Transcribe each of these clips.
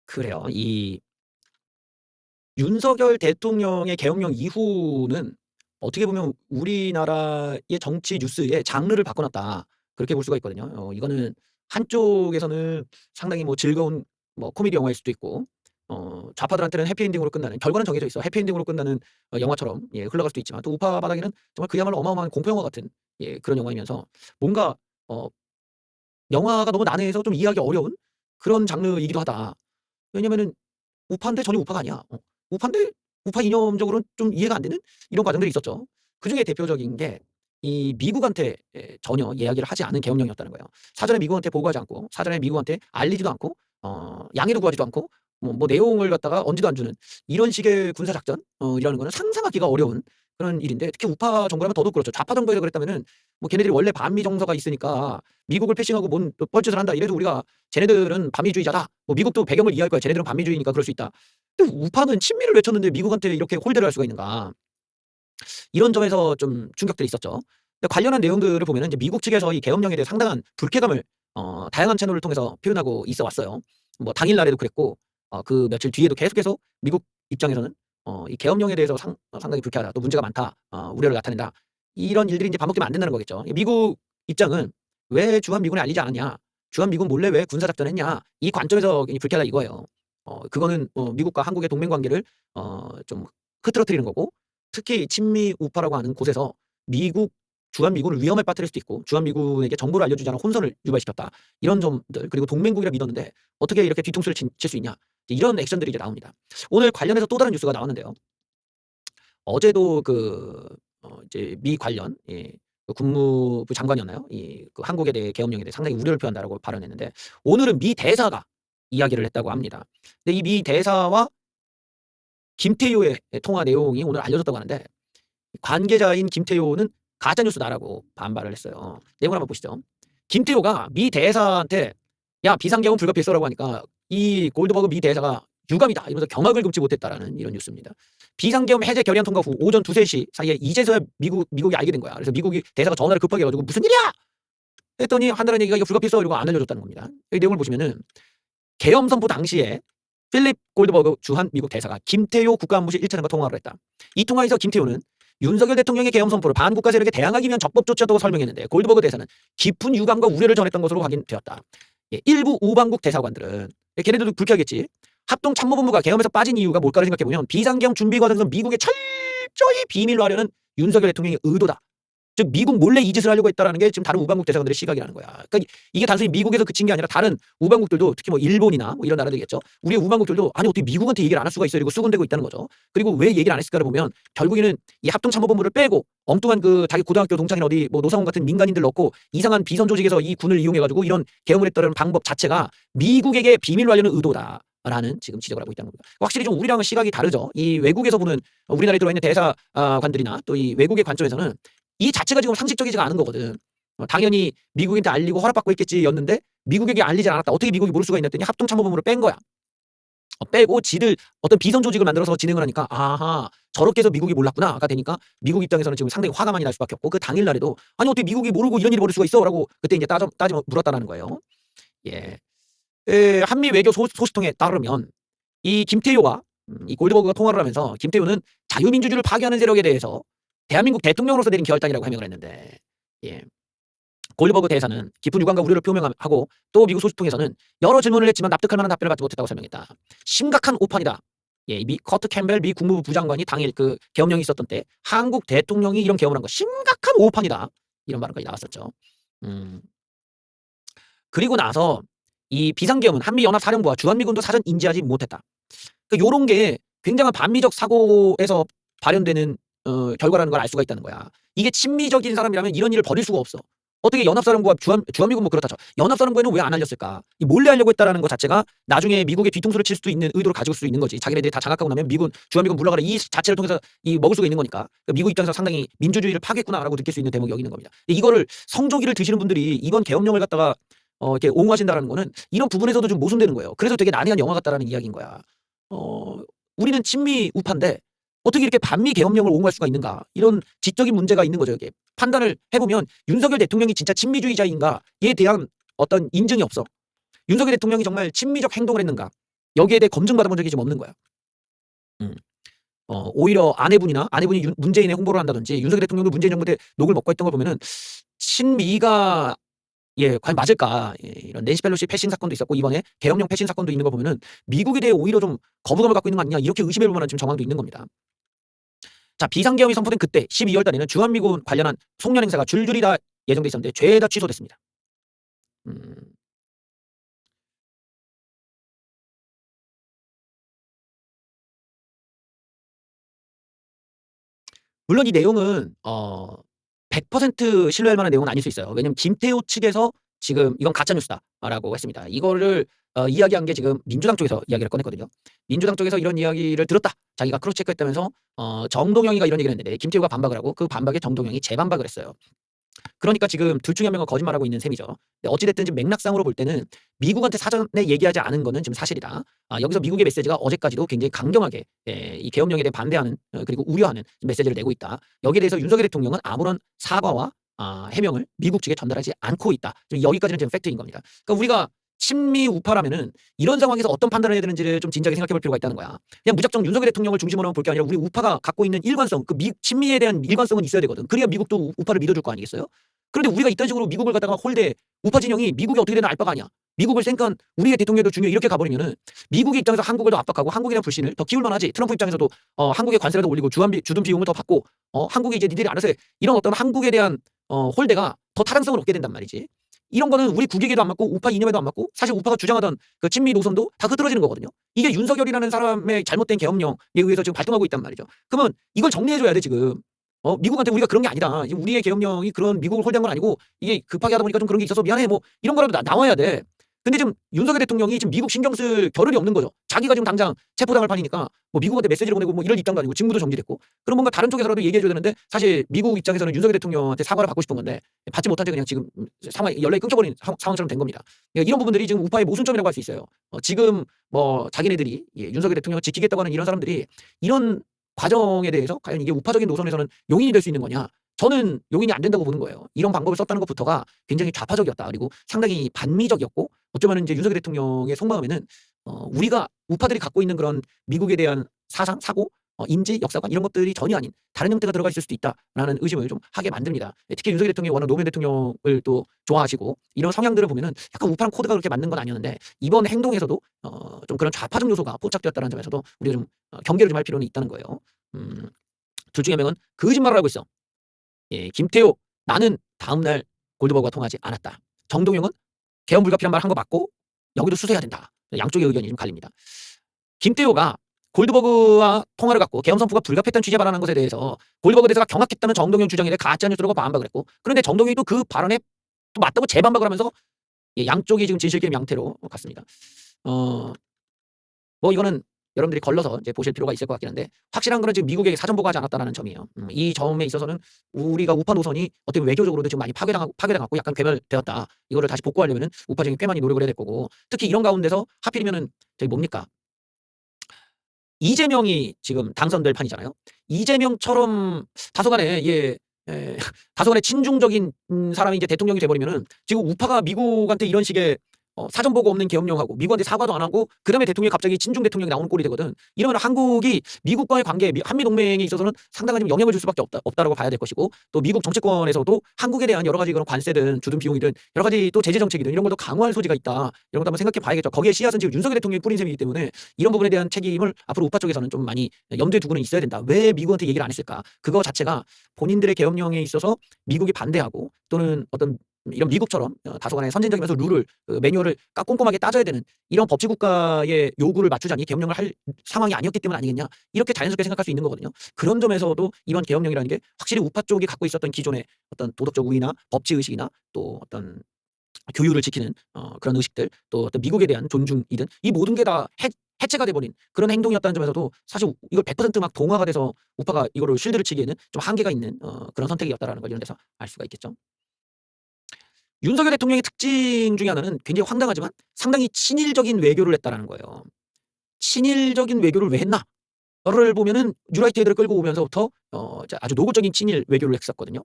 그래요. 이 윤석열 대통령의 계엄령 이후는 어떻게 보면 우리나라의 정치 뉴스의 장르를 바꿔 놨다. 그렇게 볼 수가 있거든요. 이거는 한쪽에서는 상당히 뭐 즐거운 뭐 코미디 영화일 수도 있고 좌파들한테는 해피엔딩으로 끝나는, 결과는 정해져 있어. 해피엔딩으로 끝나는 영화처럼 흘러갈 수도 있지만, 또 우파 바닥에는 정말 그야말로 어마어마한 공포 영화 같은 그런 영화이면서 뭔가 어 영화가 너무 난해해서 좀 이해하기 어려운 그런 장르이기도 하다. 왜냐면은 우파인데 전혀 우파가 아니야. 우파인데 우파 이념적으로는 좀 이해가 안 되는 이런 과정들이 있었죠. 그중에 대표적인 게 이 미국한테 전혀 이야기를 하지 않은 계엄령이었다는 거예요. 사전에 미국한테 보고하지 않고, 사전에 미국한테 알리지도 않고, 양해도 구하지도 않고, 뭐 내용을 갖다가 언지도 안 주는 이런 식의 군사 작전 이라는 거는 상상하기가 어려운 그런 일인데, 특히 우파 정부라면 더더욱 그렇죠. 좌파 정부에서 그랬다면은 뭐 걔네들이 원래 반미 정서가 있으니까 미국을 패싱하고 뭔 뻘짓을 한다 이래도 우리가 쟤네들은 반미주의자다. 뭐 미국도 배경을 이해할 거야. 쟤네들은 반미주의니까 그럴 수 있다. 근데 우파는 친미를 외쳤는데 미국한테 이렇게 홀대를 할 수가 있는가. 이런 점에서 좀 충격들이 있었죠. 근데 관련한 내용들을 보면은 이제 미국 측에서 이 계엄령에 대해 상당한 불쾌감을 다양한 채널을 통해서 표현하고 있어 왔어요. 뭐 당일날에도 그랬고 그 며칠 뒤에도 계속해서 미국 입장에서는 이 계엄령에 대해서 상당히 불쾌하다. 또 문제가 많다. 우려를 나타낸다. 이런 일들이 이제 반복되면 안 된다는 거겠죠. 미국 입장은 왜 주한미군에 알리지 않았냐? 주한미군 몰래 왜 군사작전했냐? 이 관점에서 불쾌하다 이거예요. 그거는 미국과 한국의 동맹 관계를 좀 흐트러뜨리는 거고, 특히 친미 우파라고 하는 곳에서 미국 주한미군을 위험에 빠뜨릴 수도 있고, 주한미군에게 정보를 알려주지 않아 혼선을 유발시켰다. 이런 점들, 그리고 동맹국이라 믿었는데 어떻게 이렇게 뒤통수를 칠 수 있냐. 이런 액션들이 이제 나옵니다. 오늘 관련해서 또 다른 뉴스가 나왔는데요. 어제도 이제 미 관련 그 국무부 장관이었나요? 그 한국에 대해 계엄령에 대해 상당히 우려를 표한다라고 발언했는데, 오늘은 미 대사가 이야기를 했다고 합니다. 근데 이 미 대사와 김태효의 통화 내용이 오늘 알려졌다고 하는데, 관계자인 김태효는 가짜 뉴스다라고 반발을 했어요. 내용을 한번 보시죠. 김태효가 미 대사한테 야 비상계엄 불가피했어라고 하니까 이 골드버그 미 대사가 유감이다 이러면서 경악을 금치 못했다라는 이런 뉴스입니다. 비상계엄 해제 결의안 통과 후 오전 2-3시 사이에 이제서야 미국이 알게 된 거야. 그래서 미국이 대사가 전화를 급하게 해가지고 무슨 일이야? 했더니 한다는 얘기가 이거 불가피했어 이러고 안 알려줬다는 겁니다. 이 내용을 보시면은 계엄 선포 당시에 필립 골드버그 주한 미국 대사가 김태효 국가안보실 1차장과 통화를 했다. 이 통화에서 김태효는 윤석열 대통령의 계엄 선포를 반국가 세력에 대항하기 위한 적법 조치였다고 설명했는데, 골드버그 대사는 깊은 유감과 우려를 전했던 것으로 확인되었다. 일부 우방국 대사관들은 걔네들도 불쾌하겠지. 합동참모본부가 계엄에서 빠진 이유가 뭘까를 생각해보면 비상계엄 준비 과정에서 미국에 철저히 비밀로 하려는 윤석열 대통령의 의도다. 즉 미국 몰래 이 짓을 하려고 했다라는 게 지금 다른 우방국 대사관들의 시각이라는 거야. 그러니까 이게 단순히 미국에서 그친 게 아니라 다른 우방국들도, 특히 뭐 일본이나 뭐 이런 나라들이겠죠. 우리의 우방국들도 아니 어떻게 미국한테 얘기를 안 할 수가 있어 이러고 수군대고 있다는 거죠. 그리고 왜 얘기를 안 했을까를 보면 결국에는 이 합동참모본부를 빼고 엉뚱한 그 자기 고등학교 동창인 어디 뭐 노사원 같은 민간인들 넣고 이상한 비선 조직에서 이 군을 이용해가지고 이런 계엄을 했다는 방법 자체가 미국에게 비밀로 하려는 의도다. 라는 지금 지적을 하고 있다는 겁니다. 확실히 좀 우리랑은 시각이 다르죠. 이 외국에서 보는 우리나라에 들어와 있는 대사관들이나 또 이 외국의 관점에서는 이 자체가 지금 상식적이지가 않은 거거든. 당연히 미국인한테 알리고 허락받고 했겠지였는데 미국에게 알리지 않았다. 어떻게 미국이 모를 수가 있냐 했더니 합동참모본부를 뺀 거야. 빼고 지들 어떤 비선 조직을 만들어서 진행을 하니까 아하 저렇게 해서 미국이 몰랐구나가 되니까 미국 입장에서는 지금 상당히 화가 많이 날 수밖에 없고, 그 당일날에도 아니 어떻게 미국이 모르고 이런 일이 벌일 수가 있어? 라고 그때 이제 따져 물었다라는 거예요. 예. 한미 외교 소식통에 따르면 이 김태효와 이 골드버그가 통화를 하면서 김태효는 자유민주주의를 파괴하는 세력에 대해서 대한민국 대통령으로서 내린 결단이라고 해명을 했는데, 골드버그 대사는 깊은 유감과 우려를 표명하고, 또 미국 소식통에서는 여러 질문을 했지만 납득할 만한 답변을 받지 못했다고 설명했다. 심각한 오판이다. 미 커트 캠벨 미 국무부 부장관이 당일 그 계엄령이 있었던 때 한국 대통령이 이런 계엄을 한 거 심각한 오판이다. 이런 발언까지 나왔었죠. 그리고 나서 이 비상계엄은 한미연합사령부와 주한미군도 사전 인지하지 못했다. 요런 게 굉장한 반미적 사고에서 발현되는 결과라는 걸 알 수가 있다는 거야. 이게 친미적인 사람이라면 이런 일을 벌일 수가 없어. 어떻게 연합사령부와 주한미군 뭐 그렇다 쳐. 연합사령부에는 왜 안 알렸을까? 이 몰래 하려고 했다라는 것 자체가 나중에 미국의 뒤통수를 칠 수도 있는 의도를 가지고 수 있는 거지. 자기네들이 다 장악하고 나면 주한미군 물러가라 이 자체를 통해서 먹을 수가 있는 거니까. 그러니까 미국 입장에서 상당히 민주주의를 파괴했구나라고 느낄 수 있는 대목이 여기 있는 겁니다. 이거를 성조기를 드시는 분들이 이번 계엄령을 갖다가 이렇게 옹호하신다라는 거는 이런 부분에서도 좀 모순되는 거예요. 그래서 되게 난해한 영화 같다라는 이야기인 거야. 우리는 친미 우파인데 어떻게 이렇게 반미 계엄령을 옹호할 수가 있는가, 이런 지적인 문제가 있는 거죠. 이게 판단을 해보면 윤석열 대통령이 진짜 친미주의자인가에 대한 어떤 인증이 없어. 윤석열 대통령이 정말 친미적 행동을 했는가, 여기에 대해 검증받아 본 적이 지금 없는 거야. 음. 오히려 아내분이 문재인의 홍보를 한다든지 윤석열 대통령도 문재인 정부 때 녹을 먹고 했던 걸 보면은 친미가 과연 맞을까? 이런 낸시 펠로시 패싱 사건도 있었고 이번에 계엄령 패싱 사건도 있는 거 보면은 미국에 대해 오히려 좀 거부감을 갖고 있는 거 아니냐 이렇게 의심해 볼 만한 지금 정황도 있는 겁니다. 자, 비상계엄이 선포된 그때 12월 달에는 주한미군 관련한 송년 행사가 줄줄이 다 예정돼 있었는데 죄다 취소됐습니다. 음. 물론 이 내용은 100% 신뢰할 만한 내용은 아닐 수 있어요. 왜냐면 김태호 측에서 지금 "이건 가짜 뉴스다."라고 했습니다. 이거를 이야기한 게 지금 민주당 쪽에서 이야기를 꺼냈거든요. 민주당 쪽에서 이런 이야기를 들었다. 자기가 크로스 체크했다면서 정동영이가 이런 얘기를 했는데 김태호가 반박을 하고 그 반박에 정동영이 재반박을 했어요. 그러니까 지금 둘 중에 한 명은 거짓말하고 있는 셈이죠. 근데 어찌 됐든 지금 맥락상으로 볼 때는 미국한테 사전에 얘기하지 않은 거는 지금 사실이다. 여기서 미국의 메시지가 어제까지도 굉장히 강경하게 이 계엄령에 대해 반대하는 그리고 우려하는 메시지를 내고 있다. 여기에 대해서 윤석열 대통령은 아무런 사과와 해명을 미국 측에 전달하지 않고 있다. 여기까지는 지금 팩트인 겁니다. 그러니까 우리가 친미 우파라면은 이런 상황에서 어떤 판단을 해야 되는지를 좀 진지하게 생각해 볼 필요가 있다는 거야. 그냥 무작정 윤석열 대통령을 중심으로 볼 게 아니라 우리 우파가 갖고 있는 일관성, 친미에 대한 일관성은 있어야 되거든. 그래야 미국도 우파를 믿어줄 거 아니겠어요? 그런데 우리가 이딴 식으로 미국을 갖다가 홀대 우파 진영이 미국이 어떻게 되나 알 바가 아니야. 미국을 생각한 우리의 대통령도 중요해 이렇게 가버리면은 미국의 입장에서 한국을 더 압박하고 한국에 대한 불신을 더 키울 만하지. 트럼프 입장에서도 한국의 관세를 더 올리고 주둔 비용을 더 받고 한국이 이제 니들이 알아서 해. 이런 어떤 한국에 대한 홀대가 더 타당성을 얻게 된단 말이지. 이런 거는 우리 국익에도 안 맞고 우파 이념에도 안 맞고 사실 우파가 주장하던 그 친미 노선도 다 흐트러지는 거거든요. 이게 윤석열이라는 사람의 잘못된 계엄령에 의해서 지금 발동하고 있단 말이죠. 그러면 이걸 정리해줘야 돼 지금. 미국한테 우리가 그런 게 아니다. 우리의 계엄령이 그런 미국을 홀대한 건 아니고 이게 급하게 하다 보니까 좀 그런 게 있어서 미안해. 뭐 이런 거라도 나와야 돼. 근데 지금 윤석열 대통령이 지금 미국 신경 쓸 겨를이 없는 거죠. 자기가 지금 당장 체포당할 판이니까 뭐 미국한테 메시지를 보내고 뭐 이럴 입장도 아니고 직무도 정지됐고 그럼 뭔가 다른 쪽에서라도 얘기해줘야 되는데 사실 미국 입장에서는 윤석열 대통령한테 사과를 받고 싶은 건데 받지 못한 채 그냥 지금 상황이 연락이 끊겨버린 상황처럼 된 겁니다. 이런 부분들이 지금 우파의 모순점이라고 할 수 있어요. 지금 뭐 자기네들이 윤석열 대통령을 지키겠다고 하는 이런 사람들이 이런 과정에 대해서 과연 이게 우파적인 노선에서는 용인이 될 수 있는 거냐? 저는 용인이 안 된다고 보는 거예요. 이런 방법을 썼다는 것부터가 굉장히 좌파적이었다. 그리고 상당히 반미적이었고 어쩌면 이제 윤석열 대통령의 속마음에는 우리가 우파들이 갖고 있는 그런 미국에 대한 사상, 사고, 인지, 역사관 이런 것들이 전혀 아닌 다른 형태가 들어가 있을 수도 있다라는 의심을 좀 하게 만듭니다. 특히 윤석열 대통령이 워낙 노무현 대통령을 또 좋아하시고 이런 성향들을 보면은 약간 우파랑 코드가 그렇게 맞는 건 아니었는데 이번 행동에서도 좀 그런 좌파적 요소가 포착되었다는 점에서도 우리가 좀 경계를 좀 할 필요는 있다는 거예요. 둘 중에 한 명은 거짓말을 하고 있어. 김태호 나는 다음날 골드버거와 통하지 않았다. 정동영은 계엄 불가피한 말 한 거 맞고 여기도 수사해야 된다. 양쪽의 의견이 좀 갈립니다. 김태호가 골드버그와 통화를 갖고 계엄 선포가 불가피했다는 취재 발언한 것에 대해서 골드버그 대사가 경악했다는 정동영 주장에 대해 가짜 뉴스라고 반박을 했고 그런데 정동영이 또 그 발언에 또 맞다고 재반박을 하면서 양쪽이 지금 진실게임 양태로 갔습니다. 뭐 이거는 여러분들이 걸러서 이제 보실 필요가 있을 것 같긴 한데 확실한 거는 지금 미국에게 사전 보고하지 않았다는 점이에요. 이 점에 있어서는 우리가 우파 노선이 어떻게 보면 외교적으로도 지금 많이 파괴당하고 약간 괴멸되었다. 이거를 다시 복구하려면은 우파적인 꽤 많이 노력을 해야 될 거고 특히 이런 가운데서 하필이면은 저기 뭡니까? 이재명이 지금 당선될 판이잖아요. 이재명처럼 다소간에 다소간에 친중적인 사람이 이제 대통령이 돼 버리면은 지금 우파가 미국한테 이런 식의 사전 보고 없는 계엄령하고 미국한테 사과도 안 하고 그다음에 대통령이 갑자기 친중 대통령이 나오는 꼴이 되거든. 이러면 한국이 미국과의 관계, 한미 동맹에 있어서는 상당한 좀 영향을 줄 수밖에 없다라고 봐야 될 것이고 또 미국 정치권에서도 한국에 대한 여러 가지 그런 관세든 주둔 비용이든 여러 가지 또 제재 정책이든 이런 것도 강화할 소지가 있다. 이런 것도 한번 생각해 봐야겠죠. 거기에 씨앗은 지금 윤석열 대통령이 뿌린 셈이기 때문에 이런 부분에 대한 책임을 앞으로 우파 쪽에서는 좀 많이 염두에 두고는 있어야 된다. 왜 미국한테 얘기를 안 했을까? 그거 자체가 본인들의 계엄령에 있어서 미국이 반대하고 또는 어떤 이런 미국처럼 다소간에 선진적이면서 룰을 매뉴얼을 꼼꼼하게 따져야 되는 이런 법치 국가의 요구를 맞추자니 계엄령을 할 상황이 아니었기 때문 아니겠냐 이렇게 자연스럽게 생각할 수 있는 거거든요. 그런 점에서도 이번 계엄령이라는 게 확실히 우파 쪽이 갖고 있었던 기존의 어떤 도덕적 우위나 법치 의식이나 또 어떤 교유를 지키는 그런 의식들 또 어떤 미국에 대한 존중이든 이 모든 게 다 해체가 돼버린 그런 행동이었다는 점에서도 사실 이걸 100%막 동화가 돼서 우파가 이거를 쉴드를 치기에는 좀 한계가 있는 그런 선택이었다라는 걸 이런 데서 알 수가 있겠죠. 윤석열 대통령의 특징 중에 하나는 굉장히 황당하지만 상당히 친일적인 외교를 했다라는 거예요. 친일적인 외교를 왜 했나?를 보면은 뉴라이트 애들을 끌고 오면서부터 아주 노골적인 친일 외교를 했었거든요.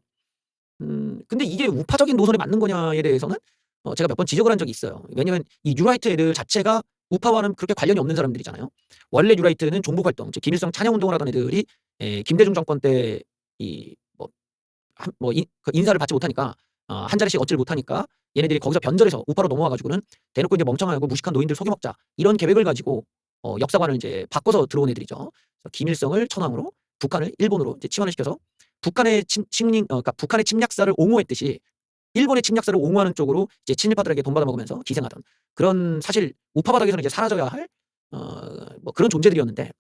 근데 이게 우파적인 노선에 맞는 거냐에 대해서는 제가 몇 번 지적을 한 적이 있어요. 왜냐면 이 뉴라이트 애들 자체가 우파와는 그렇게 관련이 없는 사람들이잖아요. 원래 뉴라이트는 종북 활동, 즉 김일성 찬양 운동을 하던 애들이 김대중 정권 때 이 그 인사를 받지 못하니까 한 자리씩 얻지를 못하니까 얘네들이 거기서 변절해서 우파로 넘어와 가지고는 대놓고 이제 멍청하고 무식한 노인들 속여먹자 이런 계획을 가지고 역사관을 이제 바꿔서 들어온 애들이죠. 그래서 김일성을 천황으로 북한을 일본으로 이제 치환을 시켜서 북한의 그러니까 북한의 침략사를 옹호했듯이 일본의 침략사를 옹호하는 쪽으로 이제 친일파들에게 돈 받아먹으면서 기생하던 그런 사실 우파 바닥에서는 이제 사라져야 할 그런 존재들이었는데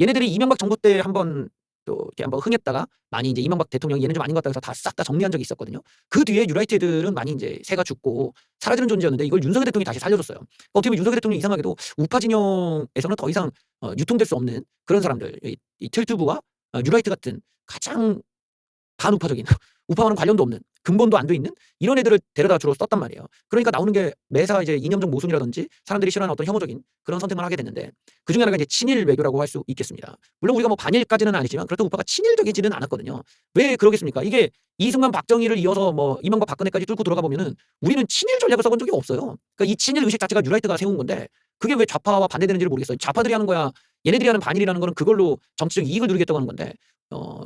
얘네들이 이명박 정부 때 한번 또 이렇게 한번 흥했다가 많이 이제 이명박 대통령이 얘는 좀 아닌 것 같다 해서 다 싹 다 정리한 적이 있었거든요. 그 뒤에 뉴라이트 애들은 많이 이제 새가 죽고 사라지는 존재였는데 이걸 윤석열 대통령이 다시 살려줬어요. 어떻게 보면 윤석열 대통령이 이상하게도 우파 진영에서는 더 이상 유통될 수 없는 그런 사람들, 이 틸투브와 뉴라이트 같은 가장 반우파적인 우파와는 관련도 없는 근본도 안 돼 있는 이런 애들을 데려다 주로 썼단 말이에요. 그러니까 나오는 게 매사 이제 이념적 모순이라든지 사람들이 싫어하는 어떤 혐오적인 그런 선택만 하게 됐는데 그중에 하나가 이제 친일 외교라고 할 수 있겠습니다. 물론 우리가 뭐 반일까지는 아니지만 그렇다고 우파가 친일적이지는 않았거든요. 왜 그러겠습니까? 이게 이승만 박정희를 이어서 뭐 이명박 박근혜까지 뚫고 들어가 보면은 우리는 친일 전략을 써본 적이 없어요. 그러니까 이 친일 의식 자체가 뉴라이트가 세운 건데 그게 왜 좌파와 반대되는지를 모르겠어요. 좌파들이 하는 거야. 얘네들이 하는 반일이라는 거는 그걸로 정치적 이익을 누리겠다고 하는 건데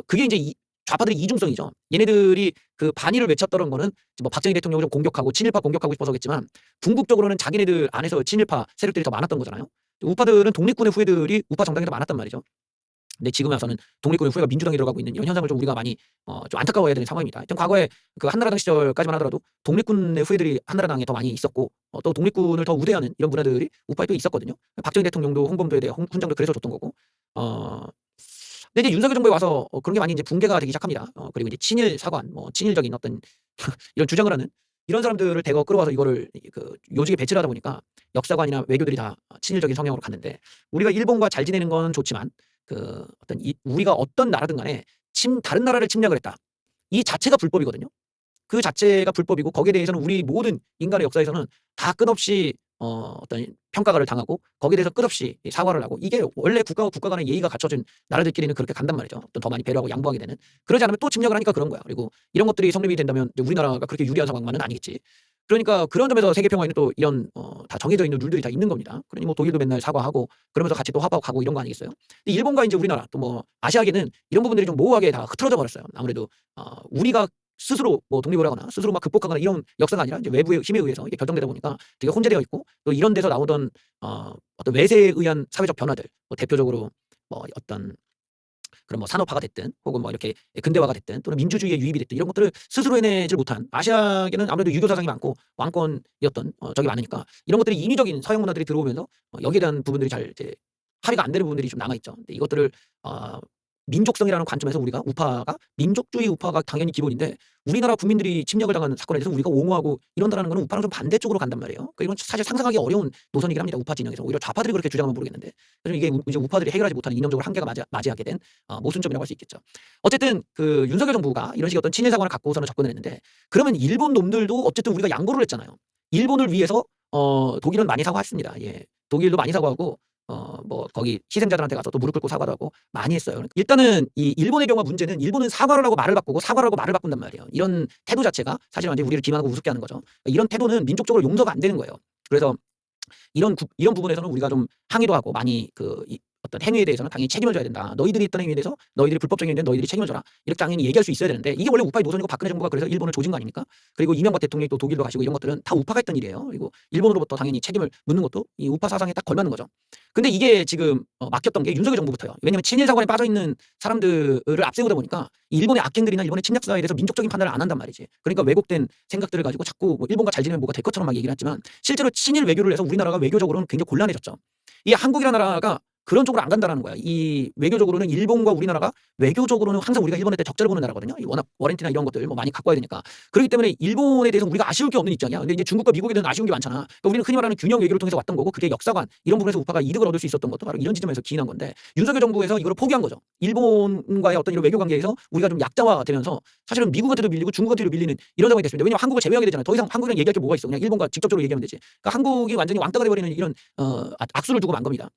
그게 이제 좌파들의 이중성이죠. 얘네들이 그 반일을 외쳤던 거는 뭐 박정희 대통령을 좀 공격하고 친일파 공격하고 싶어서겠지만 궁극적으로는 자기네들 안에서 친일파 세력들이 더 많았던 거잖아요. 우파들은 독립군의 후예들이 우파 정당에 더 많았단 말이죠. 근데 지금 와서는 독립군의 후예가 민주당에 들어가고 있는 이런 현상을 좀 우리가 많이 좀 안타까워해야 되는 상황입니다. 하여튼 과거에 그 한나라당 시절까지만 하더라도 독립군의 후예들이 한나라당에 더 많이 있었고 또 독립군을 더 우대하는 이런 문화들이 우파에 또 있었거든요. 박정희 대통령도 홍범도에 대해 훈장도 그래서 줬던 거고. 근데 이제 윤석열 정부에 와서 그런 게 많이 이제 붕괴가 되기 시작합니다. 그리고 이제 친일 사관, 뭐 친일적인 어떤 이런 주장을 하는 이런 사람들을 대거 끌어와서 이거를 그 요직에 배치를 하다 보니까 역사관이나 외교들이 다 친일적인 성향으로 갔는데 우리가 일본과 잘 지내는 건 좋지만 그 어떤 우리가 어떤 나라든 간에 다른 나라를 침략을 했다. 이 자체가 불법이거든요. 그 자체가 불법이고 거기에 대해서는 우리 모든 인간의 역사에서는 다 끝없이 어떤 평가를 당하고 거기에 대해서 끝없이 사과를 하고 이게 원래 국가와 국가 간의 예의가 갖춰진 나라들끼리는 그렇게 간단 말이죠. 어떤 더 많이 배려하고 양보하게 되는. 그러지 않으면 또 침략을 하니까 그런 거야. 그리고 이런 것들이 성립이 된다면 이제 우리나라가 그렇게 유리한 상황만은 아니겠지. 그러니까 그런 점에서 세계 평화에는 또 이런 다 정해져 있는 룰들이 다 있는 겁니다. 그러니 뭐 독일도 맨날 사과하고 그러면서 같이 또 화합하고 이런 거 아니겠어요? 근데 일본과 이제 우리나라 또 뭐 아시아계는 이런 부분들이 좀 모호하게 다 흐트러져 버렸어요. 아무래도 우리가 스스로 뭐 독립을 하거나 스스로 막 극복하거나 이런 역사가 아니라 이제 외부의 힘에 의해서 이게 결정되다 보니까 되게 혼재되어 있고 또 이런 데서 나오던 어떤 외세에 의한 사회적 변화들 뭐 대표적으로 뭐 어떤 그런 뭐 산업화가 됐든 혹은 뭐 이렇게 근대화가 됐든 또는 민주주의의 유입이 됐든 이런 것들을 스스로 해내질 못한 아시아계는 아무래도 유교 사상이 많고 왕권이었던 적이 많으니까 이런 것들이 인위적인 서양 문화들이 들어오면서 여기에 대한 부분들이 잘 이제 합의가 안 되는 부분들이 좀 남아 있죠. 근데 이것들을 민족성이라는 관점에서 우리가 우파가 민족주의 우파가 당연히 기본인데 우리나라 국민들이 침략을 당하는 사건에 대해서 우리가 옹호하고 이런다라는 거는 우파랑 좀 반대쪽으로 간단 말이에요. 그러니까 이건 사실 상상하기 어려운 노선이긴 합니다. 우파 진영에서 오히려 좌파들이 그렇게 주장하면 모르겠는데 그래서 이게 이제 우파들이 해결하지 못하는 이념적으로 한계가 맞이하게 된 모순점이라고 할 수 있겠죠. 어쨌든 그 윤석열 정부가 이런 식의 어떤 친일 사관을 갖고서는 접근을 했는데 그러면 일본 놈들도 어쨌든 우리가 양보를 했잖아요. 일본을 위해서 독일은 많이 사과했습니다. 예, 독일도 많이 사과하고 뭐 거기 희생자들한테 가서 또 무릎 꿇고 사과도 하고 많이 했어요. 일단은 이 일본의 경우 문제는 일본은 사과를 하고 말을 바꾸고 사과를 하고 말을 바꾼단 말이에요. 이런 태도 자체가 사실은 완전히 우리를 기만하고 우습게 하는 거죠. 이런 태도는 민족적으로 용서가 안 되는 거예요. 그래서 이런 부분에서는 우리가 좀 항의도 하고 많이 어떤 행위에 대해서는 당연히 책임을 져야 된다. 너희들이 했던 행위에 대해서 너희들이 불법적인 행위인데 너희들이 책임을 져라. 이렇게 당연히 얘기할 수 있어야 되는데 이게 원래 우파의 노선이고 박근혜 정부가 그래서 일본을 조진 거 아닙니까? 그리고 이명박 대통령이 또 독일도 가시고 이런 것들은 다 우파가 했던 일이에요. 그리고 일본으로부터 당연히 책임을 묻는 것도 이 우파 사상에 딱 걸맞는 거죠. 근데 이게 지금 막혔던 게 윤석열 정부부터요. 왜냐하면 친일 사관에 빠져 있는 사람들을 앞세우다 보니까 일본의 악행들이나 일본의 침략사에 대해서 민족적인 판단을 안 한단 말이지. 그러니까 왜곡된 생각들을 가지고 자꾸 뭐 일본과 잘 지내면 뭐가 될 것처럼 막 얘기를 했지만 실제로 친일 외교를 해서 우리나라가 외교적으로는 굉장히 곤란해졌죠. 이 한국이라는 나라가 그런 쪽으로 안 간다라는 거야. 이 외교적으로는 일본과 우리나라가 외교적으로는 항상 우리가 일본한테 적자를 보는 나라거든요. 워낙 워렌티나 이런 것들 뭐 많이 갖고 와야 되니까. 그렇기 때문에 일본에 대해서 우리가 아쉬울 게 없는 입장이야. 근데 이제 중국과 미국에 대해서 아쉬운 게 많잖아. 그러니까 우리는 흔히 말하는 균형 외교를 통해서 왔던 거고 그게 역사관 이런 부분에서 우파가 이득을 얻을 수 있었던 것도 바로 이런 지점에서 기인한 건데 윤석열 정부에서 이걸 포기한 거죠. 일본과의 어떤 이런 외교 관계에서 우리가 좀 약자화되면서 사실은 미국한테도 밀리고 중국한테도 밀리는 이런 상황이 됐습니다. 왜냐하면 한국을 제외하게 되잖아요. 더 이상 한국이랑 얘기할 게 뭐가 있어. 그냥 일본과 직접적으로 얘기하면 되지. 그러니까 한국이 완전히 왕따가 돼버리는 이런 악수를 두고 만 겁니다.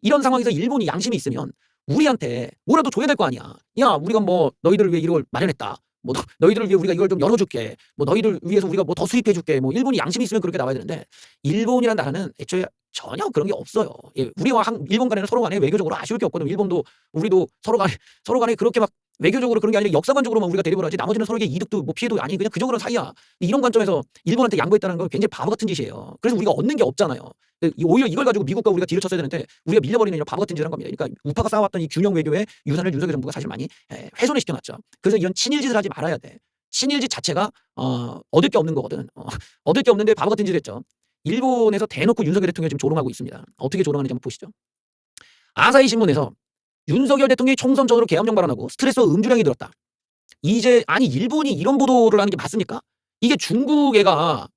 이런 상황에서 일본이 양심이 있으면 우리한테 뭐라도 줘야 될 거 아니야. 야, 우리가 뭐 너희들을 위해 이걸 마련했다. 뭐 너희들을 위해 우리가 이걸 좀 열어줄게. 뭐 너희들 위해서 우리가 뭐 더 수입해줄게. 뭐 일본이 양심이 있으면 그렇게 나와야 되는데 일본이란 나라는 애초에 전혀 그런 게 없어요. 예, 우리와 일본 간에는 서로 간에 외교적으로 아쉬울 게 없거든요. 일본도 우리도 서로 간에 그렇게 막 외교적으로 그런 게 아니라 역사관적으로만 우리가 대립을 하지 나머지는 서로에게 이득도 뭐 피해도 아니 그냥 그저 그런 사이야. 이런 관점에서 일본한테 양보했다는 건 굉장히 바보 같은 짓이에요. 그래서 우리가 얻는 게 없잖아요. 오히려 이걸 가지고 미국과 우리가 뒤를 쳤어야 되는데 우리가 밀려버리는 이런 바보 같은 짓을 한 겁니다. 그러니까 우파가 쌓아왔던 이 균형 외교의 유산을 윤석열 정부가 사실 많이 훼손을 시켜놨죠. 그래서 이런 친일짓을 하지 말아야 돼. 친일짓 자체가 얻을 게 없는 거거든. 얻을 게 없는데 바보 같은 짓을 했죠. 일본에서 대놓고 윤석열 대통령이 지금 조롱하고 있습니다. 어떻게 조롱하는지 한번 보시죠. 아사히 신문에서 윤석열 대통령이 총선 전으로 계엄령 발언하고 스트레스와 음주량이 늘었다. 이제 아니 일본이 이런 보도를 하는 게 맞습니까? 이게 중국애가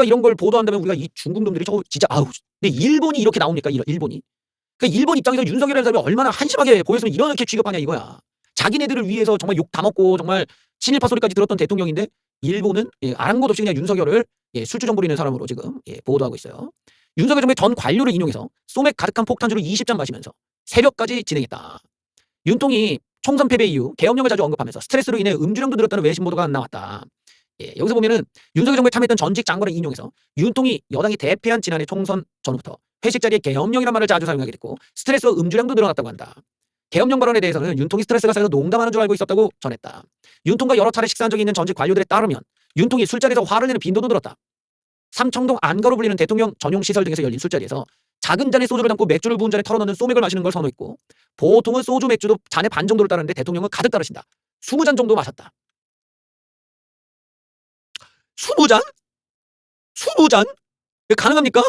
이런 걸 보도한다면 우리가 이 중국 놈들이 저거 진짜 아우. 근데 일본이 이렇게 나옵니까? 일본이. 그러니까 일본 입장에서 윤석열이라는 사람이 얼마나 한심하게 보였으면 이렇게 취급하냐 이거야. 자기네들을 위해서 정말 욕 다 먹고 정말 친일파 소리까지 들었던 대통령인데 일본은 아랑곳 없이 그냥 윤석열을 술주정 부리는 사람으로 지금 보도하고 있어요. 윤석열 정부의 전 관료를 인용해서 소맥 가득한 폭탄주를 20잔 마시면서 새벽까지 진행했다. 윤통이 총선 패배 이후 계엄령을 자주 언급하면서 스트레스로 인해 음주량도 늘었다는 외신 보도가 나왔다. 여기서 보면은 윤석열 정부에 참여했던 전직 장관을 인용해서 윤통이 여당이 대패한 지난해 총선 전후부터 회식 자리에 계엄령이라는 말을 자주 사용하게 됐고 스트레스와 음주량도 늘어났다고 한다. 계엄령 발언에 대해서는 윤통이 스트레스가 쌓여서 농담하는 줄 알고 있었다고 전했다. 윤통과 여러 차례 식사한 적이 있는 전직 관료들에 따르면 윤통이 술자리에서 화를 내는 빈도도 늘었다. 삼청동 안가로 불리는 대통령 전용 시설 등에서 열린 술자리에서 작은 잔에 소주를 담고 맥주를 부은 잔에 털어넣는 소맥을 마시는 걸 선호했고 보통은 소주 맥주도 잔에 반 정도를 따르는데 대통령은 가득 따르신다. 20잔 정도 마셨다. 20잔? 20잔? 이게 가능합니까?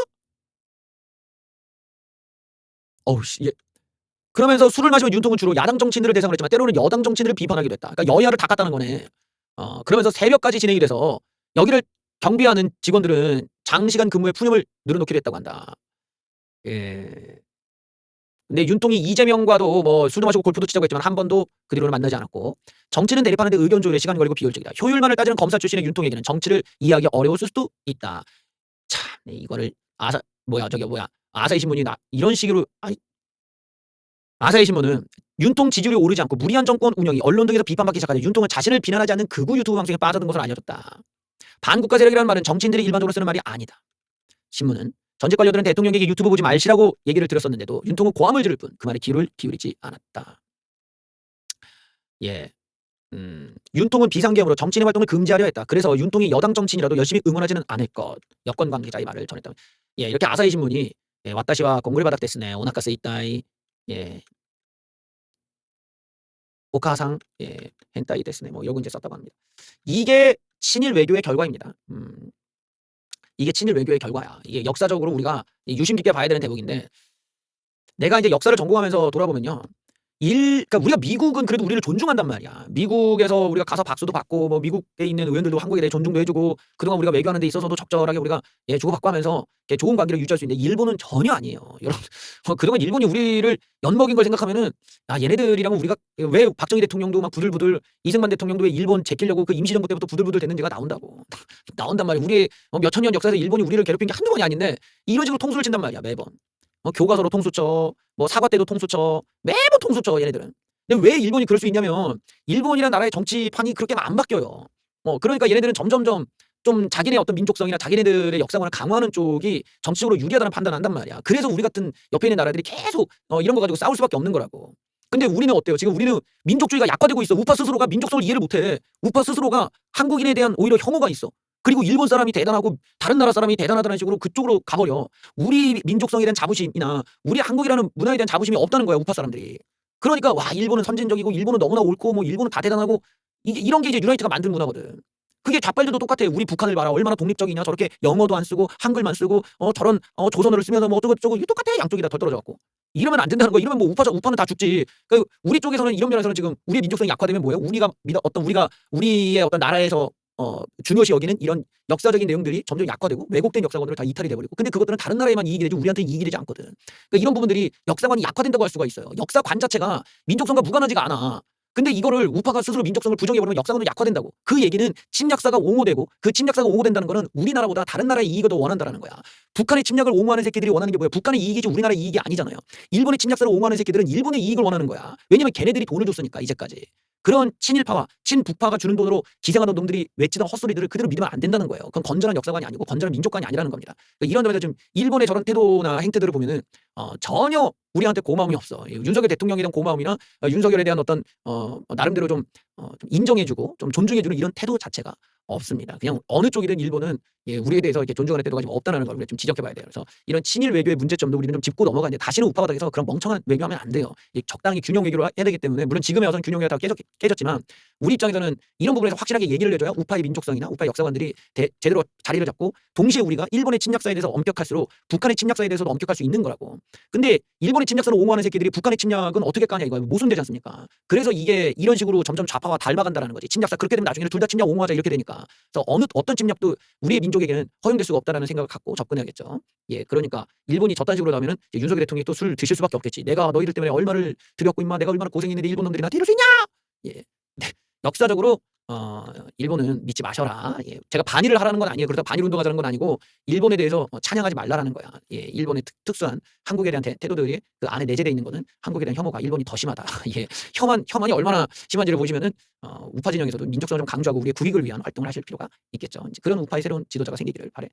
어우씨. 그러면서 술을 마시면 윤통은 주로 야당 정치인들을 대상으로 했지만 때로는 여당 정치인들을 비판하기도 했다. 그러니까 여야를 다 깠다는 거네. 그러면서 새벽까지 진행이 돼서 여기를 경비하는 직원들은 장시간 근무에 푸념을 늘어놓기로 했다고 한다. 예. 근데 윤통이 이재명과도 뭐 술도 마시고 골프도 치자고 했지만 한 번도 그 뒤로는 만나지 않았고 정치는 대립하는데 의견 조율에 시간이 걸리고 비효율적이다. 효율만을 따지는 검사 출신의 윤통에게는 정치를 이해하기 어려웠을 수도 있다. 참, 이거를 아사히 신문이 이런 식으로 아사히 신문은 윤통 지지율이 오르지 않고 무리한 정권 운영이 언론 등에서 비판받기 시작하자 윤통은 자신을 비난하지 않는 극우 유튜브 방송에 빠져든 것으로 알려졌다. 반국가 세력이라는 말은 정치인들이 일반적으로 쓰는 말이 아니다. 신문은 전직 관료들은 대통령에게 유튜브 보지 말시라고 얘기를 들었었는데도 윤통은 고함을 지를 뿐 그 말에 귀를 기울이지 않았다. 윤통은 비상계엄으로 정치인의 활동을 금지하려 했다. 그래서 윤통이 여당 정치인이라도 열심히 응원하지는 않을 것. 여권 관계자의 말을 전했다. 이렇게 아사히 신문이 와타시와 공구리 바닥 데스네 오나카스 이따이 오카상 헨타이 데스네 뭐 요거 이제 썼다고 합니다. 이게 친일 외교의 결과입니다. 이게 친일 외교의 결과야. 이게 역사적으로 우리가 유심 깊게 봐야 되는 대목인데 내가 이제 역사를 전공하면서 돌아보면요. 그러니까 우리가 미국은 그래도 우리를 존중한단 말이야. 미국에서 우리가 가서 박수도 받고 뭐 미국에 있는 의원들도 한국에 대해 존중도 해주고 그동안 우리가 외교하는 데 있어서도 적절하게 우리가 주고받고 하면서 좋은 관계를 유지할 수 있는데 일본은 전혀 아니에요. 여러분 그동안 일본이 우리를 엿먹인 걸 생각하면은 얘네들이랑은 우리가 왜 박정희 대통령도 막 부들부들 이승만 대통령도 왜 일본 제끼려고 그 임시정부 때부터 부들부들 됐는지가 나온다고. 나온단 말이야. 우리의 몇천 년 역사에서 일본이 우리를 괴롭힌 게 한두 번이 아닌데 이런 식으로 통수를 친단 말이야 매번. 교과서로 통수쳐, 뭐 사과 때도 통수쳐, 매번 통수쳐 얘네들은. 근데 왜 일본이 그럴 수 있냐면 일본이라는 나라의 정치판이 그렇게 안 바뀌어요. 그러니까 얘네들은 점점점 좀 자기네 어떤 민족성이나 자기네들의 역사관을 강화하는 쪽이 정치적으로 유리하다는 판단을 한단 말이야. 그래서 우리 같은 옆에 있는 나라들이 계속 이런 거 가지고 싸울 수밖에 없는 거라고. 근데 우리는 어때요? 지금 우리는 민족주의가 약화되고 있어. 우파 스스로가 민족성을 이해를 못해. 우파 스스로가 한국인에 대한 오히려 혐오가 있어. 그리고 일본 사람이 대단하고 다른 나라 사람이 대단하다는 식으로 그쪽으로 가버려. 우리 민족성에 대한 자부심이나 우리 한국이라는 문화에 대한 자부심이 없다는 거야. 우파 사람들이. 그러니까 와 일본은 선진적이고 일본은 너무나 옳고 뭐 일본은 다 대단하고 이런 게 이제 유나이트가 만든 문화거든. 그게 좌빨들도 똑같아. 우리 북한을 봐라. 얼마나 독립적이냐. 저렇게 영어도 안 쓰고 한글만 쓰고 저런 조선어를 쓰면서 뭐 어쩌고저쩌고 이게 똑같아. 양쪽이 다 덜떨어져갖고. 이러면 안 된다는 거야. 이러면 뭐 우파는 다 죽지. 그러니까 우리 쪽에서는 이런 면에서는 지금 우리의 민족성이 약화되면 뭐예요? 우리의 어떤 나라에서 중요시 여기는 이런 역사적인 내용들이 점점 약화되고 왜곡된 역사관으로 다 이탈이 돼버리고 근데 그것들은 다른 나라에만 이익이 되지 우리한테 이익이 되지 않거든. 그러니까 이런 부분들이 역사관이 약화된다고 할 수가 있어요. 역사관 자체가 민족성과 무관하지가 않아. 근데 이거를 우파가 스스로 민족성을 부정해버리면 역사관은 약화된다고. 그 얘기는 침략사가 옹호되고 그 침략사가 옹호된다는 거는 우리나라보다 다른 나라의 이익을 더 원한다는 거야. 북한의 침략을 옹호하는 새끼들이 원하는 게 뭐야? 북한의 이익이지 우리나라의 이익이 아니잖아요. 일본의 침략사를 옹호하는 새끼들은 일본의 이익을 원하는 거야. 왜냐면 걔네들이 돈을 줬으니까 이제까지. 그런 친일파와 친북파가 주는 돈으로 기생하던 놈들이 외치던 헛소리들을 그대로 믿으면 안 된다는 거예요. 그건 건전한 역사관이 아니고 건전한 민족관이 아니라는 겁니다. 그러니까 이런 점에서 지금 일본의 저런 태도나 행태들을 보면은 전혀 우리한테 고마움이 없어. 윤석열 대통령에 대한 고마움이나 윤석열에 대한 어떤 나름대로 좀 인정해주고 좀 존중해주는 이런 태도 자체가 없습니다. 그냥 어느 쪽이든 일본은 우리에 대해서 이렇게 존중하는 태도가 지금 없다는 걸 우리가 좀 지적해봐야 돼요. 그래서 이런 친일 외교의 문제점도 우리는 좀 짚고 넘어가는데 다시는 우파 바닥에서 그런 멍청한 외교하면 안 돼요. 적당히 균형 외교를 해야 되기 때문에 물론 지금에 와서는 균형 외교가 다 깨졌지만 우리 입장에서는 이런 부분에서 확실하게 얘기를 해줘야 우파의 민족성이나 우파의 역사관들이 제대로 자리를 잡고 동시에 우리가 일본의 침략사에 대해서 엄격할수록 북한의 침략사에 대해서도 엄격할 수 있는 거라고. 근데 일본의 침략사를 옹호하는 새끼들이 북한의 침략은 어떻게 까냐 이거 모순되지 않습니까? 그래서 이게 이런 식으로 점점 좌파와 닮아간다는 거지. 침략사 그렇게 되면 나중에는 둘 다 침략 옹호하자 이렇게 되니까. 그래서 어떤 침략도 우리의 민족에게는 허용될 수가 없다는 생각을 갖고 접근해야겠죠. 그러니까 일본이 저딴 식으로 나오면은 윤석열 대통령이 또 술 드실 수밖에 없겠지. 내가 너희들 때문에 얼마를 들였고 임마 내가 얼마나 고생했는데 일본 놈들이 나한테 이럴 수 있냐? 네. 역사적으로 일본은 믿지 마셔라. 제가 반일을 하라는 건 아니에요. 그러다 반일 운동하자는 건 아니고 일본에 대해서 찬양하지 말라라는 거야. 일본의 특수한 한국에 대한 태도들이 그 안에 내재되어 있는 거는 한국에 대한 혐오가 일본이 더 심하다. 혐한이 얼마나 심한지를 보시면은 우파 진영에서도 민족성을 좀 강조하고 우리의 국익을 위한 활동을 하실 필요가 있겠죠. 그런 우파의 새로운 지도자가 생기기를 바래.